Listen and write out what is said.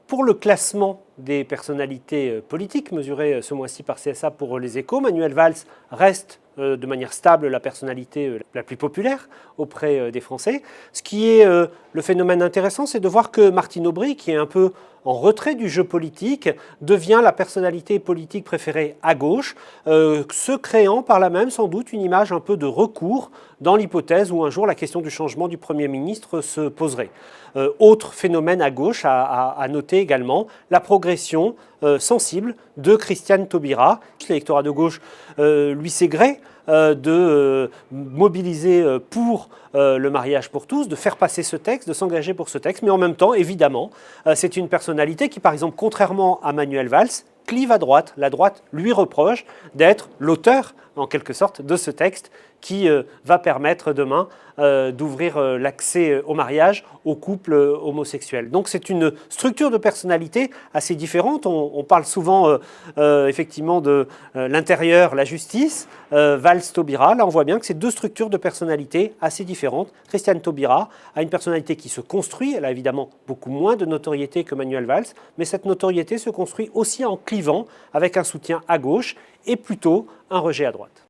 Pour le classement des personnalités politiques mesuré ce mois-ci par CSA pour Les Échos, Manuel Valls reste de manière stable la personnalité la plus populaire auprès des Français. Ce qui est le phénomène intéressant, c'est de voir que Martine Aubry, qui est un peu en retrait du jeu politique, devient la personnalité politique préférée à gauche, se créant par là même sans doute une image un peu de recours dans l'hypothèse où un jour la question du changement du Premier ministre se poserait. Autre phénomène à gauche à noter également, la progression sensible de Christiane Taubira. L'électorat de gauche lui sait gré de mobiliser pour le mariage pour tous, de faire passer ce texte, de s'engager pour ce texte, mais en même temps, évidemment, c'est une personnalité qui, par exemple, contrairement à Manuel Valls, clive à droite. La droite lui reproche d'être l'auteur, en quelque sorte, de ce texte qui va permettre demain d'ouvrir l'accès au mariage aux couples homosexuels. Donc c'est une structure de personnalité assez différente. On parle souvent effectivement de l'intérieur, la justice, Valls-Taubira. Là on voit bien que c'est deux structures de personnalité assez différentes. Christiane Taubira a une personnalité qui se construit. Elle a évidemment beaucoup moins de notoriété que Manuel Valls, mais cette notoriété se construit aussi en clivant avec un soutien à gauche et plutôt un rejet à droite.